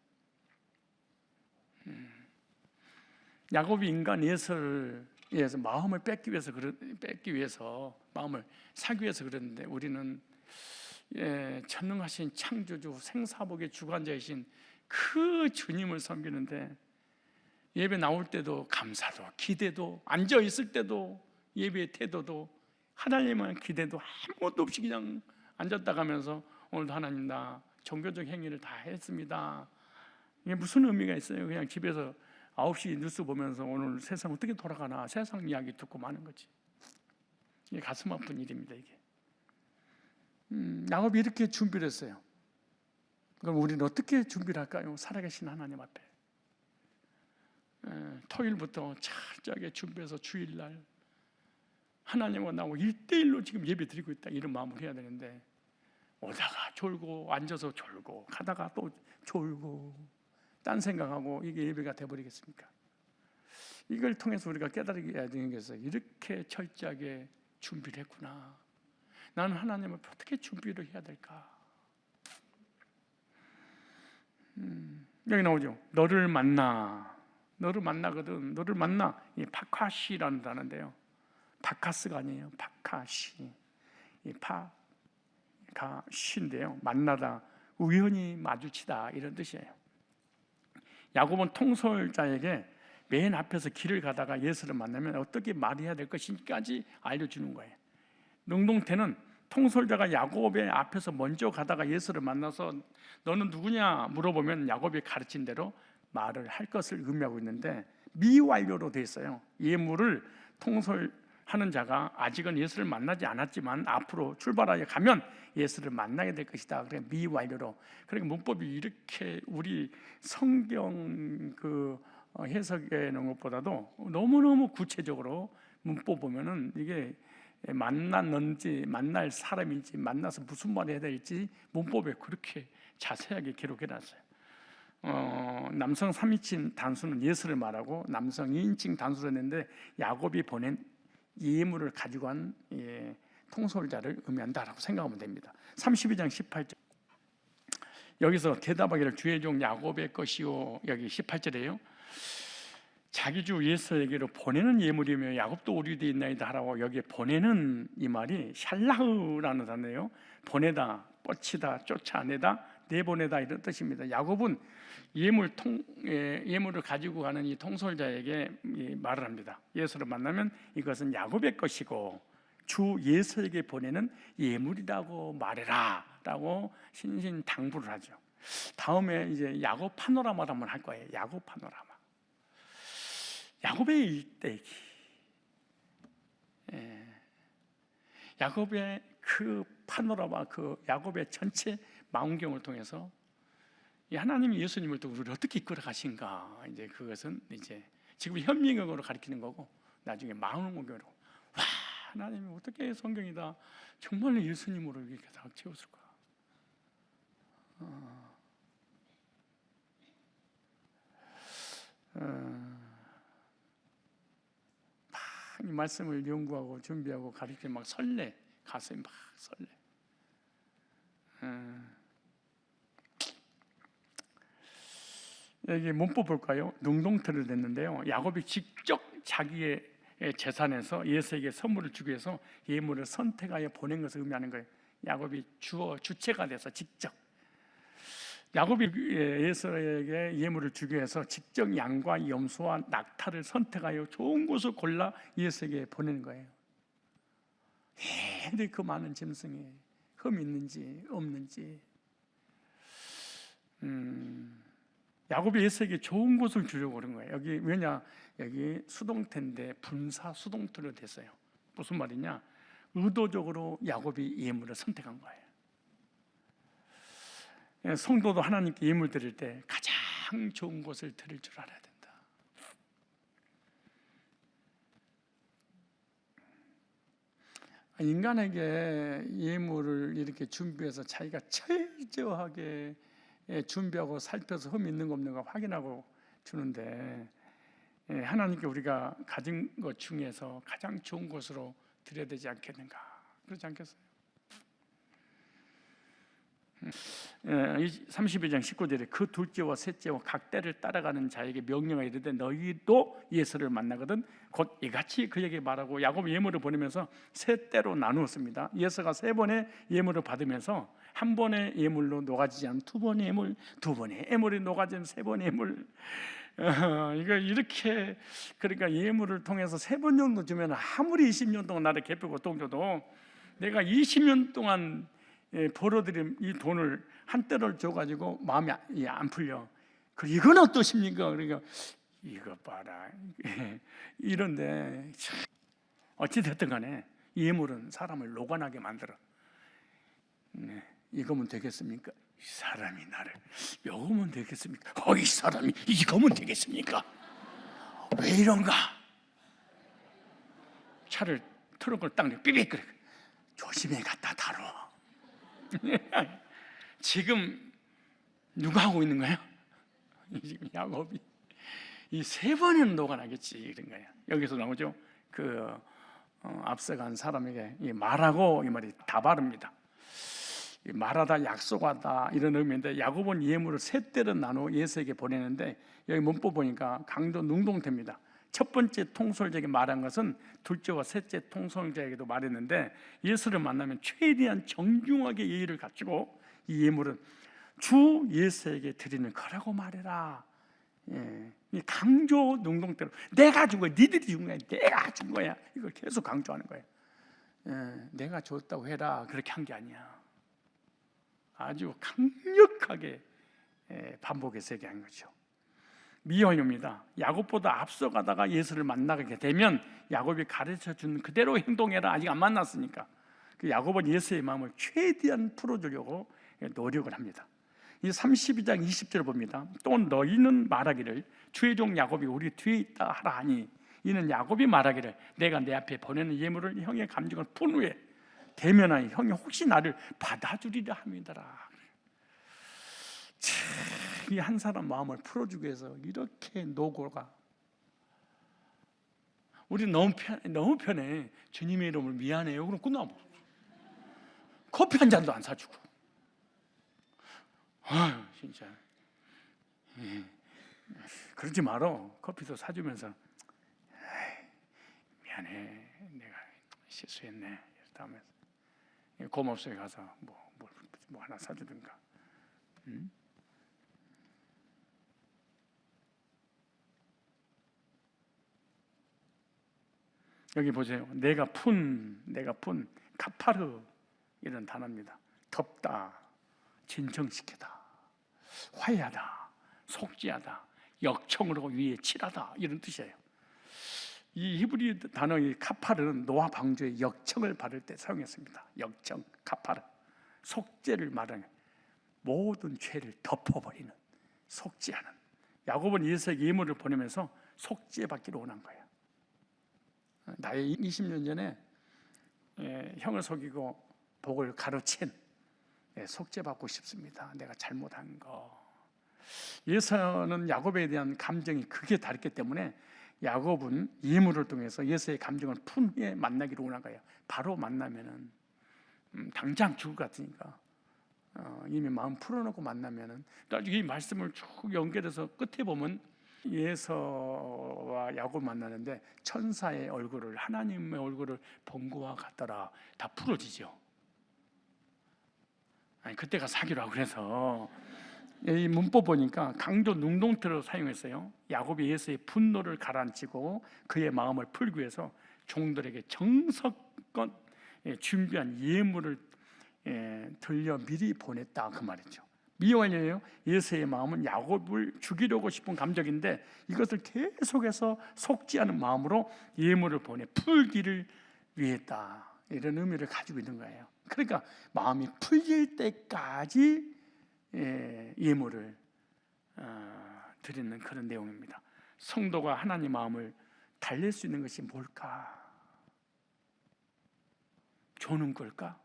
야곱이 인간 에서를 위해서 마음을 뺏기 위해서 마음을 사기 위해서 그랬는데, 우리는 전능하신 창조주 생사복의 주관자이신 그 주님을 섬기는데, 예배 나올 때도 감사도 기대도 앉아 있을 때도 예배의 태도도 하나님만 기대도 아무것도 없이 그냥 앉았다 가면서 오늘도 하나님 나 종교적 행위를 다 했습니다. 이게 무슨 의미가 있어요? 그냥 집에서 9시 뉴스 보면서 오늘 세상 어떻게 돌아가나 세상 이야기 듣고 마는 거지. 이게 가슴 아픈 일입니다. 이게 야곱이 이렇게 준비를 했어요. 그럼 우리는 어떻게 준비를 할까요? 살아계신 하나님 앞에 토요일부터 철저하게 준비해서 주일날 하나님과 나하고 1대1로 지금 예배 드리고 있다, 이런 마음을 해야 되는데, 오다가 졸고 앉아서 졸고 가다가 또 졸고 딴 생각하고 이게 예배가 돼버리겠습니까? 이걸 통해서 우리가 깨달아야 되는 것은, 이렇게 철저하게 준비를 했구나. 나는 하나님을 어떻게 준비를 해야 될까? 여기 나오죠. 너를 만나. 너를 만나거든. 너를 만나. 이 파카시라는 단어인데요, 파카스가 아니에요. 파카시. 이 파카시인데요, 만나다, 우연히 마주치다, 이런 뜻이에요. 야곱은 통솔자에게 맨 앞에서 길을 가다가 예수를 만나면 어떻게 말해야 될 것인지까지 알려주는 거예요. 능동태는 통솔자가 야곱의 앞에서 먼저 가다가 예수를 만나서 너는 누구냐 물어보면 야곱이 가르친 대로 말을 할 것을 의미하고 있는데, 미완료로 되어 있어요. 예물을 통솔하는 자가 아직은 예수를 만나지 않았지만 앞으로 출발하여 가면 예수를 만나게 될 것이다. 그래, 미완료로. 그러니까 문법이 이렇게 우리 성경 해석해 놓은 것보다도 너무너무 구체적으로 문법 보면은 이게 만났는지 만날 사람인지 만나서 무슨 말을 해야 될지 문법에 그렇게 자세하게 기록해 놨어요. 남성 3인칭 단수는 예수를 말하고 남성 2인칭 단수를 했는데, 야곱이 보낸 예물을 가지고 간 통솔자를 의미한다라고 생각하면 됩니다. 32장 18절, 여기서 대답하기를 주의 종 야곱의 것이요, 여기 18절에요, 자기 주 예수에게로 보내는 예물이며 야곱도 우리 뒤에 있나이다 하라고, 여기에 보내는 이 말이 샬라흐라는 단어예요. 보내다, 뻗치다, 쫓아내다, 내보내다, 이런 뜻입니다. 야곱은 예물을 가지고 가는 이 통솔자에게 말을 합니다. 예수를 만나면 이것은 야곱의 것이고 주 예수에게 보내는 예물이라고 말해라 라고 신신당부를 하죠. 다음에 이제 야곱 파노라마를 한번 할 거예요. 야곱 파노라마. 야곱의 일대기, 야곱의 그 파노라마, 그 야곱의 전체 망원경을 통해서 이 하나님이 예수님을 또 우리를 어떻게 이끌어 가신가, 이제 그것은 이제 지금 현미경으로 가리키는 거고, 나중에 망원경으로, 와, 하나님이 어떻게 성경이다 정말로 예수님으로 이렇게 다 채웠을까? 이 말씀을 연구하고 준비하고 가르치면 막 설레, 가슴이 막 설레. 여기 문법 볼까요? 능동태를 냈는데요, 야곱이 직접 자기의 재산에서 예수에게 선물을 주기 위해서 예물을 선택하여 보낸 것을 의미하는 거예요. 야곱이 주체가 돼서 직접, 야곱이 예수에게 예물을 주기 위해서 직접 양과 염소와 낙타를 선택하여 좋은 곳을 골라 예수에게 보내는 거예요. 근데 그 많은 짐승에 흠 있는지 없는지, 야곱이 예수에게 좋은 곳을 주려고 그런 거예요. 여기 왜냐, 여기 수동태인데 분사 수동태로 됐어요. 무슨 말이냐, 의도적으로 야곱이 예물을 선택한 거예요. 성도도 하나님께 예물 드릴 때 가장 좋은 곳을 드릴 줄 알아야 된다. 인간에게 예물을 이렇게 준비해서 자기가 철저하게 준비하고 살펴서 흠 있는 거 없는 거 확인하고 주는데, 하나님께 우리가 가진 것 중에서 가장 좋은 곳으로 드려야 되지 않겠는가? 그렇지 않겠어요? 32장 19절에 그 둘째와 셋째와 각 때를 따라가는 자에게 명령하여 이르되 너희도 예수를 만나거든 곧 이같이 그에게 말하고, 야곱이 예물을 보내면서 세 때로 나누었습니다. 예수가 세 번의 예물을 받으면서 한 번의 예물로 녹아지지 않은 두 번의 예물, 두 번의 예물이 녹아지는 세 번의 예물, 이거 이렇게, 그러니까 예물을 통해서 세 번 정도 주면 아무리 20년 동안 나를 개표 고통 줘도 내가 20년 동안 벌어들인 이 돈을 한때를 줘가지고 마음이 안 풀려. 이건 어떠십니까? 그러니까 이거 봐라 이런데, 어찌됐든 간에 예물은 사람을 노관하게 만들어. 이거면 되겠습니까? 이 사람이 나를 요거면 되겠습니까? 이 사람이 이거면 되겠습니까? 왜 이런가? 차를 트렁크를 딱 삐빅거려. 조심히 갖다 다뤄. 지금 누가 하고 있는 거예요? 지금 야곱이 이 세 번은 녹아나겠지 이런 거예요. 여기서 나오죠. 앞서간 사람에게 이 말하고 이 말이 다 바릅니다. 말하다 약속하다 이런 의미인데 야곱은 예물을 세 때로 나누어 에서에게 보내는데 여기 문법 보니까 강조 능동태입니다. 첫 번째 통솔자에게 말한 것은 둘째와 셋째 통솔자에게도 말했는데 에서를 만나면 최대한 정중하게 예의를 갖추고 이 예물은 주 에서에게 드리는 거라고 말해라. 이 강조 능동태로 내가 준 거야, 니들이 준 거야, 내가 준 거야 이걸 계속 강조하는 거예요. 내가 줬다고 해라 그렇게 한 게 아니야. 아주 강력하게 반복해서 얘기한 거죠. 미완료입니다. 야곱보다 앞서가다가 예수를 만나게 되면 야곱이 가르쳐준 그대로 행동해라. 아직 안 만났으니까. 야곱은 예수의 마음을 최대한 풀어주려고 노력을 합니다. 이 32장 20절을 봅니다. 또 너희는 말하기를 주의 종 야곱이 우리 뒤에 있다 하라 하니 이는 야곱이 말하기를 내가 내 앞에 보내는 예물을 형의 감정을 푼 후에 대면하니 형이 혹시 나를 받아주리라 함이더라. 이 한 사람 마음을 풀어주기 위해서 이렇게 노고가. 우리 너무 편해. 주님의 이름을 미안해요. 그럼 끝나면 커피 한 잔도 안 사주고. 아유 진짜. 그러지 말어. 커피도 사주면서 미안해. 내가 실수했네. 이러면서 고맙소에 가서 뭐 하나 사주든가. 여기 보세요. 내가 푼 카파르 이런 단어입니다. 덮다, 진정시키다, 화해하다, 속죄하다, 역청으로 위에 칠하다 이런 뜻이에요. 이 히브리 단어의 카파르는 노아 방주의 역청을 받을 때 사용했습니다. 역청, 카파르, 속죄를 말하는 모든 죄를 덮어버리는, 속죄하는. 야곱은 에서에게 예물을 보내면서 속죄받기를 원한 거예요. 나의 20년 전에 형을 속이고 복을 가로챈 속죄받고 싶습니다. 내가 잘못한 거. 에서는 야곱에 대한 감정이 크게 다르기 때문에 야곱은 예물을 통해서 에서의 감정을 푼 후에 만나기를 원한 거예요. 바로 만나면은 당장 죽을 것 같으니까 이미 마음 풀어놓고 만나면은 나중에 이 말씀을 쭉 연결해서 끝에 보면 에서와 야곱 만나는데 천사의 얼굴을 하나님의 얼굴을 본 것과 같더라. 다 풀어지죠. 아니 그때가 사기라 그래서 이 문법 보니까 강조 능동태로 사용했어요. 야곱이 에서의 분노를 가라앉히고 그의 마음을 풀기 위해서 종들에게 정성껏 준비한 예물을 들려 미리 보냈다 그 말이죠. 미완료예요. 에서의 마음은 야곱을 죽이려고 싶은 감정인데 이것을 계속해서 속죄하는 마음으로 예물을 보내 풀기를 위했다 이런 의미를 가지고 있는 거예요. 그러니까 마음이 풀릴 때까지 예물을 드리는 그런 내용입니다. 성도가 하나님 마음을 달랠 수 있는 것이 뭘까? 조는 걸까?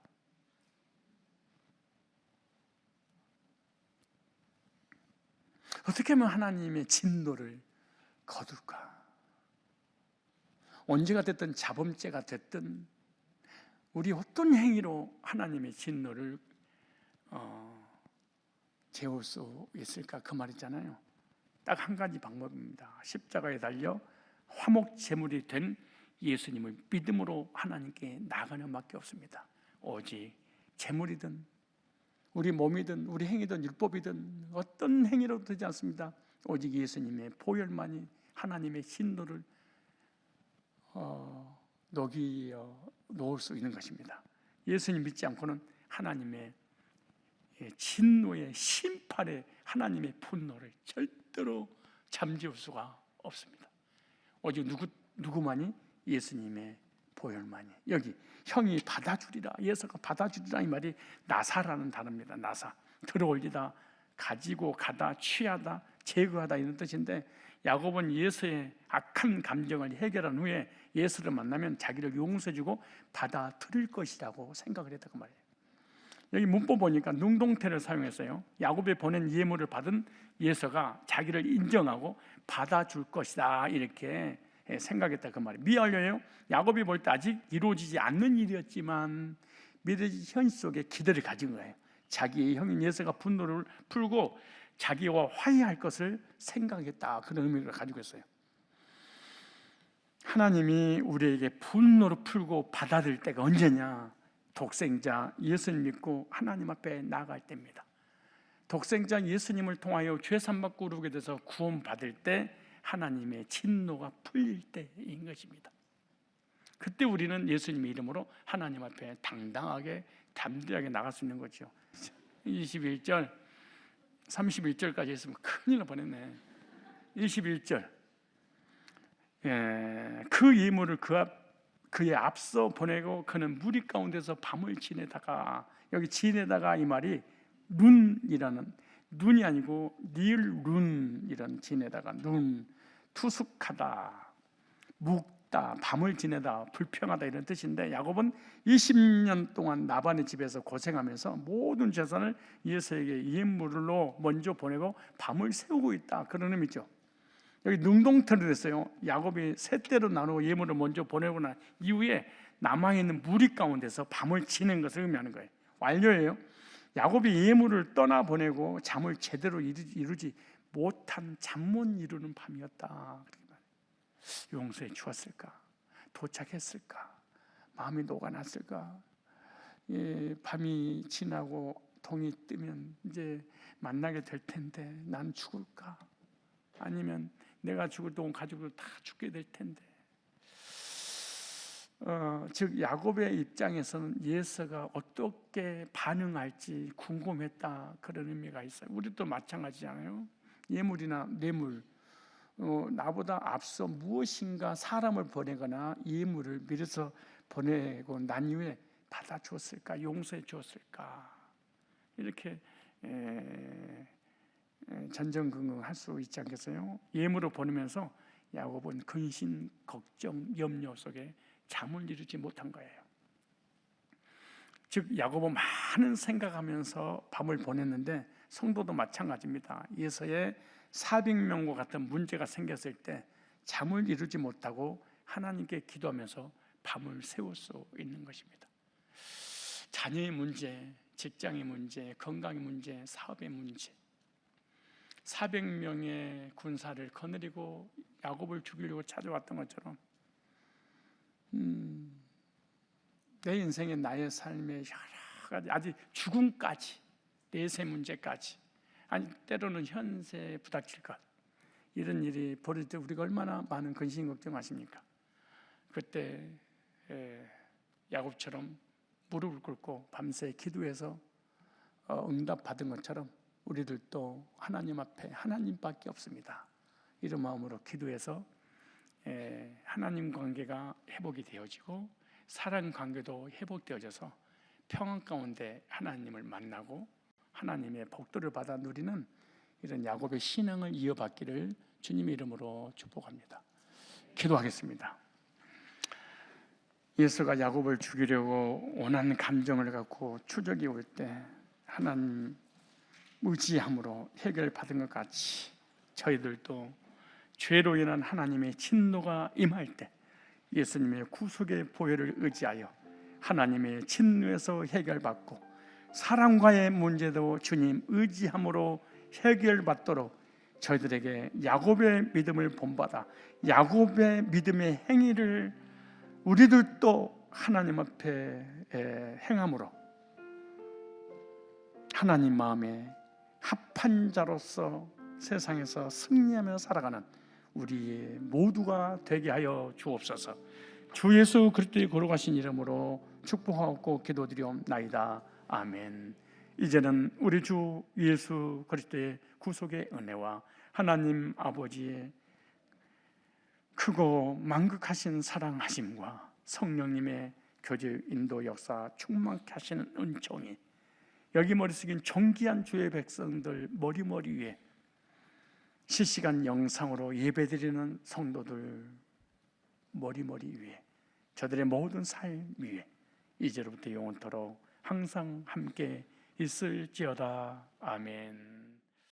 어떻게 하면 하나님의 진노를 거둘까? 언제가 됐든 자범죄가 됐든 우리 어떤 행위로 하나님의 진노를 재울 수 있을까? 그 말이잖아요. 딱 한 가지 방법입니다. 십자가에 달려 화목 제물이 된 예수님을 믿음으로 하나님께 나가는 밖에 없습니다. 오직 제물이든 우리 몸이든 우리 행위든 율법이든 어떤 행위로도 되지 않습니다. 오직 예수님의 보혈만이 하나님의 진노를 녹여 놓을 수 있는 것입니다. 예수님 믿지 않고는 하나님의 진노의 심판의 하나님의 분노를 절대로 잠재울 수가 없습니다. 오직 누구만이? 예수님의 보혈만이. 여기 형이 받아주리라, 예수가 받아주리라 이 말이 나사라는 단어입니다. 나사, 들어올리다, 가지고 가다, 취하다, 제거하다 이런 뜻인데 야곱은 예수의 악한 감정을 해결한 후에 예수를 만나면 자기를 용서해주고 받아들일 것이라고 생각을 했다고 말이에요. 여기 문법 보니까 능동태를 사용했어요. 야곱이 보낸 예물을 받은 예수가 자기를 인정하고 받아줄 것이다 이렇게 생각했다 그 말이에요. 미완료예요. 야곱이 볼 때 아직 이루어지지 않는 일이었지만 미래의 현실 속에 기대를 가진 거예요. 자기의 형인 예수가 분노를 풀고 자기와 화해할 것을 생각했다 그런 의미를 가지고 있어요. 하나님이 우리에게 분노를 풀고 받아들일 때가 언제냐? 독생자 예수님 믿고 하나님 앞에 나아갈 때입니다. 독생자 예수님을 통하여 죄 사함받고 오르게 돼서 구원받을 때 하나님의 진노가 풀릴 때인 것입니다. 그때 우리는 예수님의 이름으로 하나님 앞에 당당하게 담대하게 나갈 수 있는 거죠. 21절 31절까지 했으면 큰일 날 뻔했네. 21절 그 예물을 그의 앞서 보내고 그는 무리 가운데서 밤을 지내다가, 여기 지내다가 이 말이 눈이라는, 눈이 아니고 닐룬이라는, 지내다가 눈, 투숙하다, 묵다, 밤을 지내다, 불평하다 이런 뜻인데, 야곱은 20년 동안 라반의 집에서 고생하면서 모든 재산을 예수에게 예물로 먼저 보내고 밤을 새우고 있다 그런 의미죠. 여기 능동태로 됐어요. 야곱이 세 때로 나누고 예물을 먼저 보내고 난 이후에 남아있는 무리 가운데서 밤을 지낸 것을 의미하는 거예요. 완료예요. 야곱이 예물을 떠나보내고 잠을 제대로 이루지 못한 잠 못 이루는 밤이었다. 용서해 주었을까? 도착했을까? 마음이 녹아났을까? 밤이 지나고 동이 뜨면 이제 만나게 될 텐데 난 죽을까? 아니면 내가 죽을 동안 가족들 다 죽게 될 텐데. 즉 야곱의 입장에서는 예수가 어떻게 반응할지 궁금했다 그런 의미가 있어요. 우리도 마찬가지잖아요. 예물이나 뇌물, 나보다 앞서 무엇인가 사람을 보내거나 예물을 미래서 보내고 난 이후에 받아주었을까, 용서해 주었을까, 이렇게 전전긍긍할 수 있지 않겠어요? 예물을 보내면서 야곱은 근심, 걱정, 염려 속에 잠을 이루지 못한 거예요. 즉 야곱은 많은 생각하면서 밤을 보냈는데 성도도 마찬가지입니다. 예서의 400명과 같은 문제가 생겼을 때 잠을 이루지 못하고 하나님께 기도하면서 밤을 새울 수 있는 것입니다. 자녀의 문제, 직장의 문제, 건강의 문제, 사업의 문제, 400명의 군사를 거느리고 야곱을 죽이려고 찾아왔던 것처럼 내 인생의 나의 삶의 여러 가지, 아직 죽음까지, 내세 문제까지, 아니 때로는 현세에 부닥칠 것, 이런 일이 벌어질 때 우리가 얼마나 많은 근심 걱정하십니까? 그때 야곱처럼 무릎을 꿇고 밤새 기도해서 응답받은 것처럼 우리들도 하나님 앞에 하나님밖에 없습니다. 이런 마음으로 기도해서 하나님 관계가 회복이 되어지고 사랑 관계도 회복되어져서 평안 가운데 하나님을 만나고 하나님의 복도를 받아 누리는 이런 야곱의 신앙을 이어받기를 주님의 이름으로 축복합니다. 기도하겠습니다. 예수가 야곱을 죽이려고 원하는 감정을 갖고 추적이 올 때 하나님 의지함으로 해결받은 것 같이 저희들도 죄로 인한 하나님의 진노가 임할 때 예수님의 구속의 보혈을 의지하여 하나님의 진노에서 해결받고 사랑과의 문제도 주님 의지함으로 해결받도록 저희들에게 야곱의 믿음을 본받아 야곱의 믿음의 행위를 우리들도 하나님 앞에 행함으로 하나님 마음에 합한 자로서 세상에서 승리하며 살아가는 우리 모두가 되게 하여 주옵소서. 주 예수 그리스도의 거룩하신 이름으로 축복하고 기도드리옵나이다. 아멘. 이제는 우리 주 예수 그리스도의 구속의 은혜와 하나님 아버지의 크고 만극하신 사랑하심과 성령님의 교제 인도 역사 충만케 하시는 은총이 여기 머리 숙인 존귀한 주의 백성들 머리 위에 실시간 영상으로 예배드리는 성도들 머리머리 위에, 저들의 모든 삶 위에 이제로부터 영원토록 항상 함께 있을지어다. 아멘.